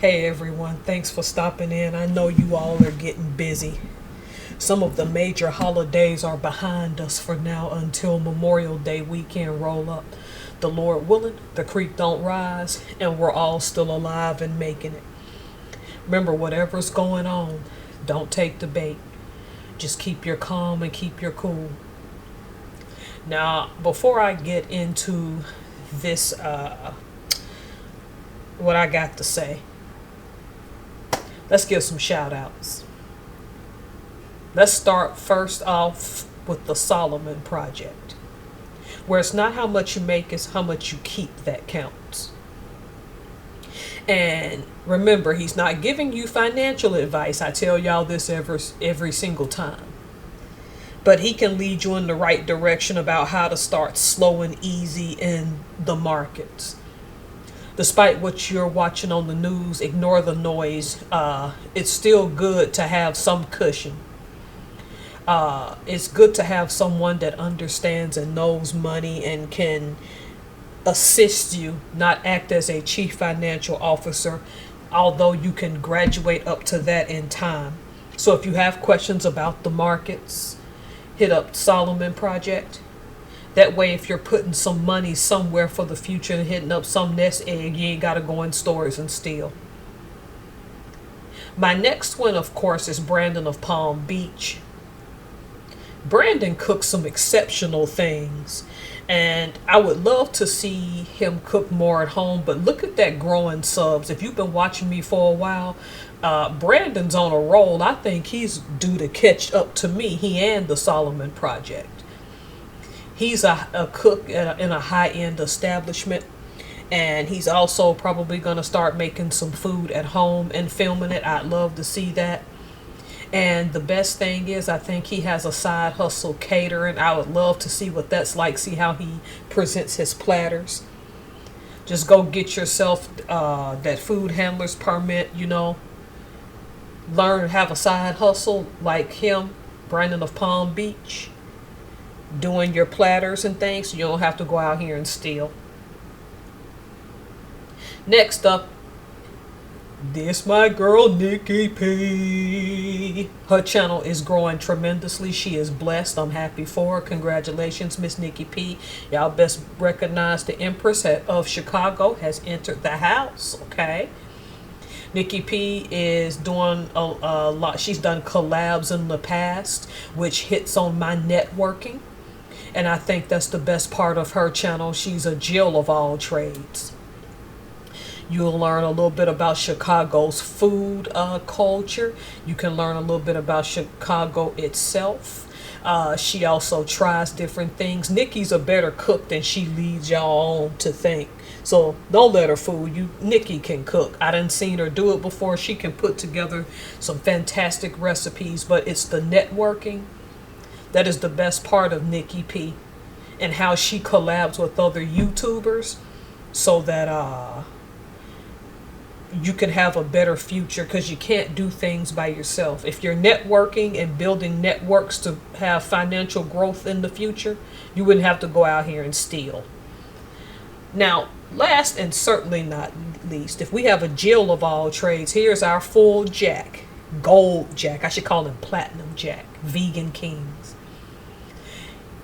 Hey everyone, thanks for stopping in. I know you all are getting busy. Some of the major holidays are behind us for now until Memorial Day weekend roll up. The Lord willing, the creek don't rise, and we're all still alive and making it. Remember, whatever's going on, don't take the bait. Just keep your calm and keep your cool. Now, before I get into this, what I got to say, let's give some shout outs. Let's start first off with the Solomon Project, where it's not how much you make, it's how much you keep that counts. And remember, he's not giving you financial advice. I tell y'all this every single time. But he can lead you in the right direction about how to start slow and easy in the markets. Despite what you're watching on the news, ignore the noise. It's still good to have some cushion. It's good to have someone that understands and knows money and can assist you, not act as a chief financial officer, although you can graduate up to that in time. So if you have questions about the markets, hit up Solomon Project. That way, if you're putting some money somewhere for the future and hitting up some nest egg, you ain't got to go in stores and steal. My next one, of course, is Brandon of Palm Beach. Brandon cooks some exceptional things, and I would love to see him cook more at home, but look at that growing subs. If you've been watching me for a while, Brandon's on a roll. I think he's due to catch up to me, he and the Solomon Project. He's a cook in a high-end establishment, and he's also probably going to start making some food at home and filming it. I'd love to see that. And the best thing is, I think he has a side hustle catering. I would love to see what that's like, see how he presents his platters. Just go get yourself that food handler's permit, Learn, have a side hustle like him, Brandon of Palm Beach, doing your platters and things, so you don't have to go out here and steal. Next up, this my girl Nikki P. Her channel is growing tremendously. She is blessed. I'm happy for her. Congratulations, Miss Nikki P. Y'all best recognize the Empress of Chicago has entered the house. Okay. Nikki P is doing a lot. She's done collabs in the past, which hits on my networking. And I think that's the best part of her channel. She's a Jill of all trades. You'll learn a little bit about Chicago's food culture. You can learn a little bit about Chicago itself. She also tries different things. Nikki's a better cook than she leads y'all on to think. So don't let her fool you. Nikki can cook. I done seen her do it before. She can put together some fantastic recipes, but it's the networking that is the best part of Nikki P, and how she collabs with other YouTubers so that you can have a better future, because you can't do things by yourself. If you're networking and building networks to have financial growth in the future, you wouldn't have to go out here and steal. Now, last and certainly not least, if we have a Jill of all trades, here's our full Jack, gold Jack. I should call him platinum Jack, Vegan Kings.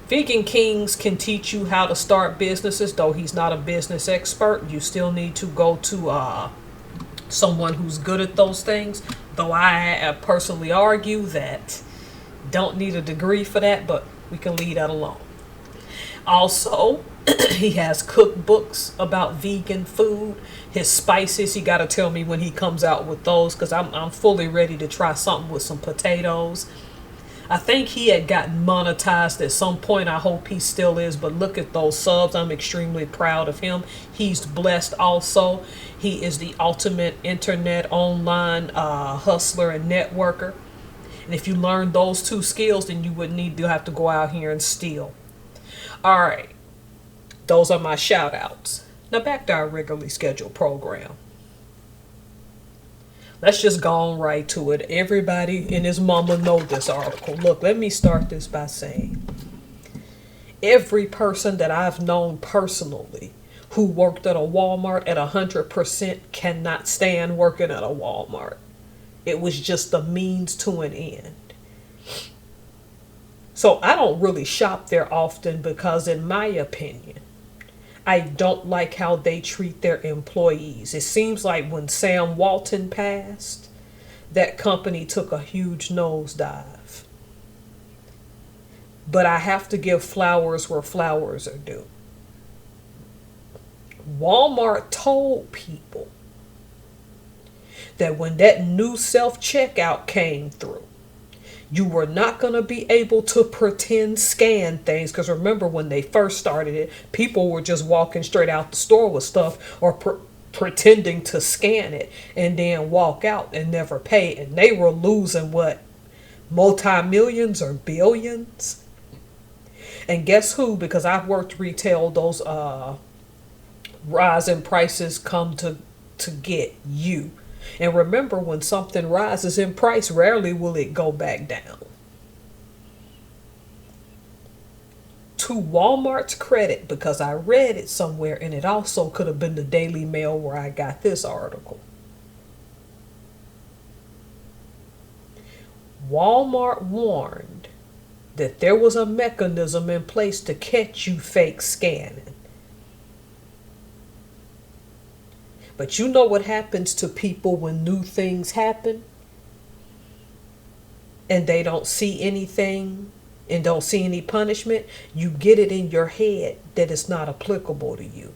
Vegan Kings can teach you how to start businesses. Though he's not a business expert, you still need to go to someone who's good at those things. Though I personally argue that don't need a degree for that, but we can leave that alone. Also, he has cookbooks about vegan food. His spices, he got to tell me when he comes out with those, because I'm fully ready to try something with some potatoes. I think he had gotten monetized at some point. I hope he still is, but look at those subs. I'm extremely proud of him. He's blessed also. He is the ultimate internet online hustler and networker. And if you learn those two skills, then you wouldn't need to have to go out here and steal. All right. Those are my shout outs. Now back to our regularly scheduled program. Let's just go on right to it. Everybody and his mama know this article. Look, let me start this by saying every person that I've known personally who worked at a Walmart at 100% cannot stand working at a Walmart. It was just a means to an end. So I don't really shop there often because, in my opinion, I don't like how they treat their employees. It seems like when Sam Walton passed, that company took a huge nosedive. But I have to give flowers where flowers are due. Walmart told people that when that new self-checkout came through, you were not going to be able to pretend scan things. Because remember, when they first started it, people were just walking straight out the store with stuff or pretending to scan it and then walk out and never pay. And they were losing what? Multi-millions or billions? And guess who? Because I've worked retail, those rise in prices come to get you. And remember, when something rises in price, rarely will it go back down. To Walmart's credit, because I read it somewhere, and it also could have been the Daily Mail where I got this article. Walmart warned that there was a mechanism in place to catch you fake scanning. But you know what happens to people when new things happen and they don't see anything and don't see any punishment? You get it in your head that it's not applicable to you.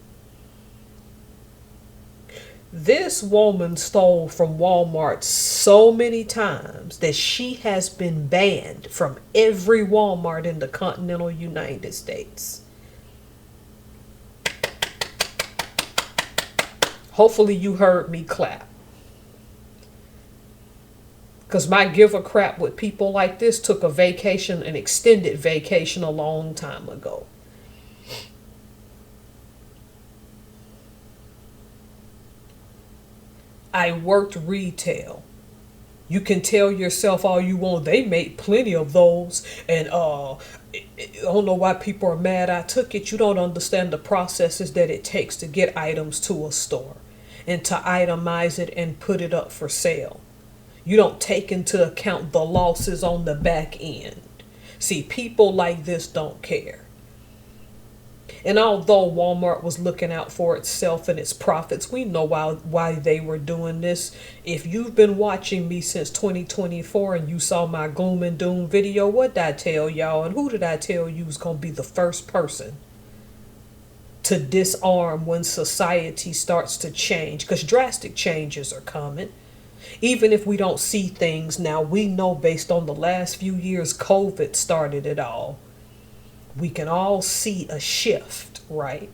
This woman stole from Walmart so many times that she has been banned from every Walmart in the continental United States. Hopefully you heard me clap. Because my give a crap with people like this took a vacation, an extended vacation, a long time ago. I worked retail. You can tell yourself all you want. They make plenty of those. And I don't know why people are mad I took it. You don't understand the processes that it takes to get items to a store and to itemize it and put it up for sale. You don't take into account the losses on the back end. See, people like this don't care. And although Walmart was looking out for itself and its profits, we know why they were doing this. If you've been watching me since 2024 and you saw my gloom and doom video, what did I tell y'all? And who did I tell you was going to be the first person to disarm when society starts to change? Because drastic changes are coming. Even if we don't see things now, we know based on the last few years, COVID started it all. We can all see a shift, right?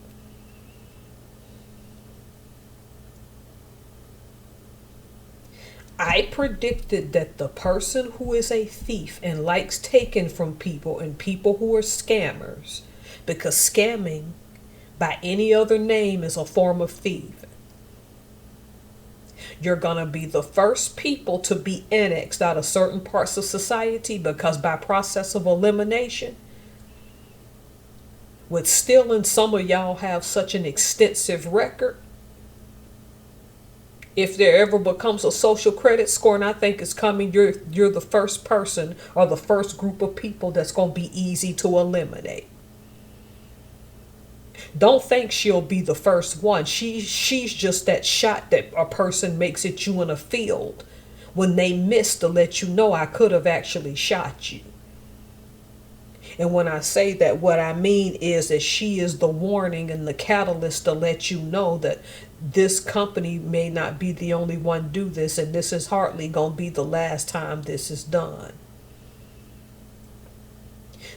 I predicted that the person who is a thief and likes taking from people and people who are scammers, because scamming by any other name is a form of thieving. You're going to be the first people to be annexed out of certain parts of society because by process of elimination, with stealing, some of y'all have such an extensive record. If there ever becomes a social credit score, and I think it's coming, you're the first person or the first group of people that's going to be easy to eliminate. Don't think she'll be the first one. She's just that shot that a person makes at you in a field when they miss to let you know I could have actually shot you. And when I say that, what I mean is that she is the warning and the catalyst to let you know that this company may not be the only one to do this, and this is hardly going to be the last time this is done.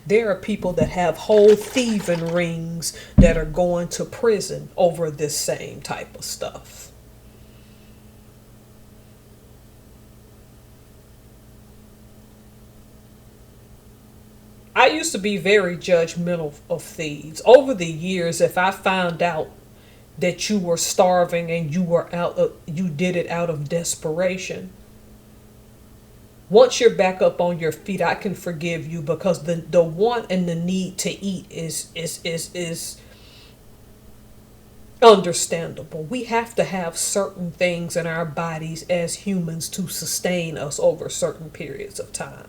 There are people that have whole thieving rings that are going to prison over this same type of stuff. I used to be very judgmental of thieves. Over the years, if I found out that you were starving and you did it out of desperation, once you're back up on your feet, I can forgive you, because the want and the need to eat is Understandable. We have to have certain things in our bodies as humans to sustain us over certain periods of time.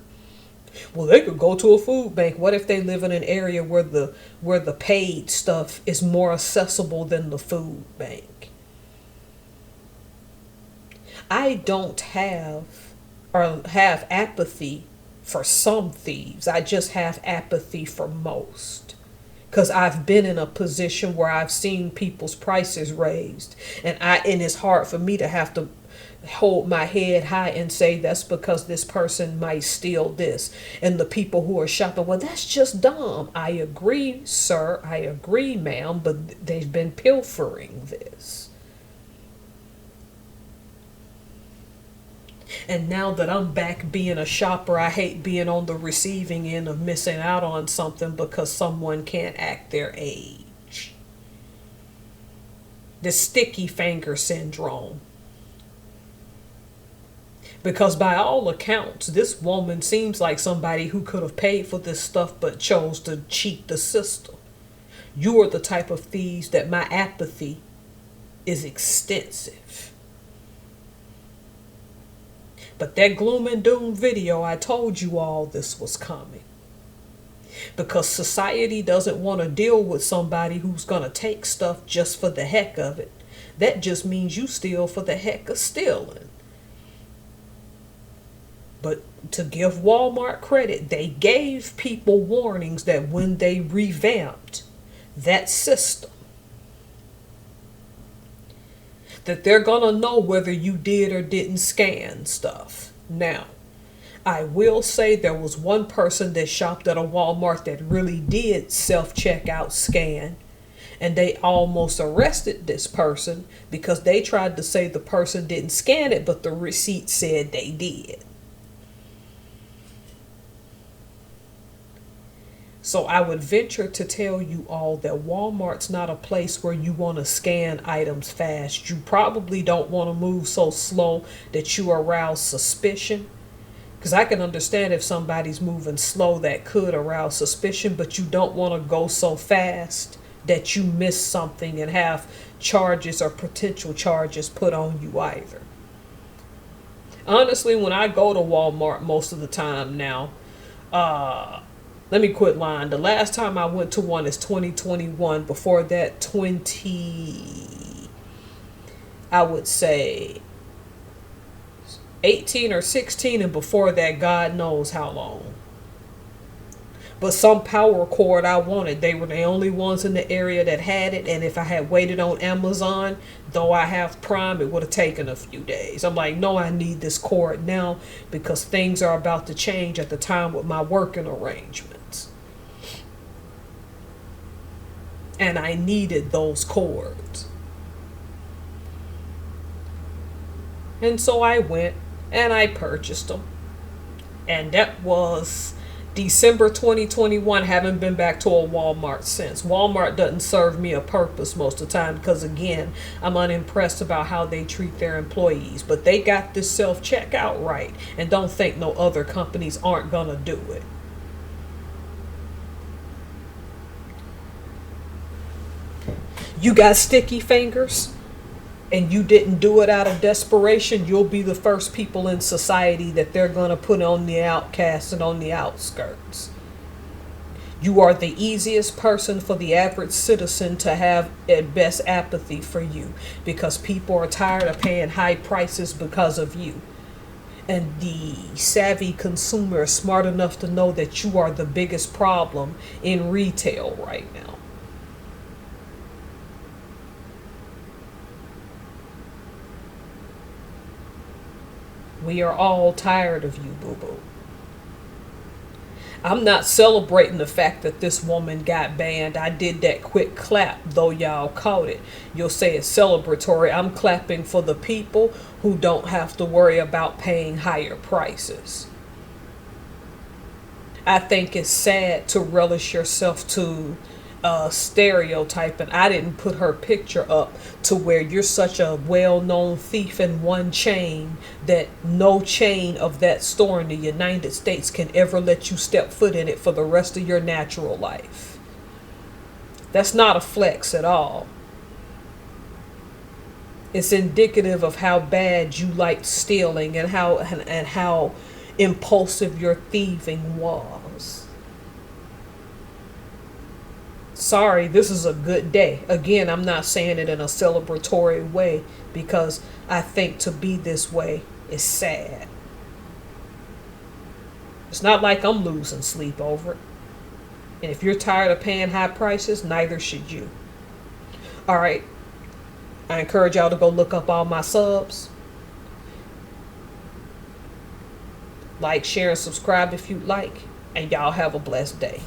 Well, they could go to a food bank. What if they live in an area where the paid stuff is more accessible than the food bank? I don't have apathy for some thieves. I just have apathy for most. Because I've been in a position where I've seen people's prices raised, and it's hard for me to have to hold my head high and say that's because this person might steal this, and the people who are shopping, well, that's just dumb. I agree, sir, I agree, ma'am, but they've been pilfering this. And now that I'm back being a shopper, I hate being on the receiving end of missing out on something because someone can't act their age. The sticky finger syndrome. Because by all accounts, this woman seems like somebody who could have paid for this stuff but chose to cheat the system. You are the type of thieves that my apathy is extensive. But that gloom and doom video, I told you all this was coming. Because society doesn't want to deal with somebody who's going to take stuff just for the heck of it. That just means you steal for the heck of stealing. But to give Walmart credit, they gave people warnings that when they revamped that system, that they're gonna know whether you did or didn't scan stuff. Now, I will say there was one person that shopped at a Walmart that really did self-checkout scan, and they almost arrested this person because they tried to say the person didn't scan it, but the receipt said they did. So I would venture to tell you all that Walmart's not a place where you want to scan items fast. You probably don't want to move so slow that you arouse suspicion. Because I can understand if somebody's moving slow, that could arouse suspicion, but you don't want to go so fast that you miss something and have charges or potential charges put on you either. Honestly, when I go to Walmart most of the time now, let me quit lying. The last time I went to one is 2021. Before that, I would say 18 or 16, and before that, God knows how long. But some power cord I wanted. They were the only ones in the area that had it, and if I had waited on Amazon, though I have Prime, it would have taken a few days. I'm like, no, I need this cord now because things are about to change at the time with my working arrangements. And I needed those cords. And so I went and I purchased them. And that was December 2021. Haven't been back to a Walmart since. Walmart doesn't serve me a purpose most of the time because, again, I'm unimpressed about how they treat their employees. But they got this self-checkout right, and don't think no other companies aren't going to do it. You got sticky fingers and you didn't do it out of desperation, you'll be the first people in society that they're going to put on the outcasts and on the outskirts. You are the easiest person for the average citizen to have at best apathy for you because people are tired of paying high prices because of you. And the savvy consumer is smart enough to know that you are the biggest problem in retail right now. We are all tired of you, boo-boo. I'm not celebrating the fact that this woman got banned. I did that quick clap, though y'all caught it. You'll say it's celebratory. I'm clapping for the people who don't have to worry about paying higher prices. I think it's sad to relish yourself to stereotype, and I didn't put her picture up to where you're such a well-known thief in one chain that no chain of that store in the United States can ever let you step foot in it for the rest of your natural life. That's not a flex at all. It's indicative of how bad you liked stealing and how impulsive your thieving was. Sorry, this is a good day. Again, I'm not saying it in a celebratory way because I think to be this way is sad. It's not like I'm losing sleep over it. And if you're tired of paying high prices, neither should you. All right. I encourage y'all to go look up all my subs. Like, share, and subscribe if you'd like. And y'all have a blessed day.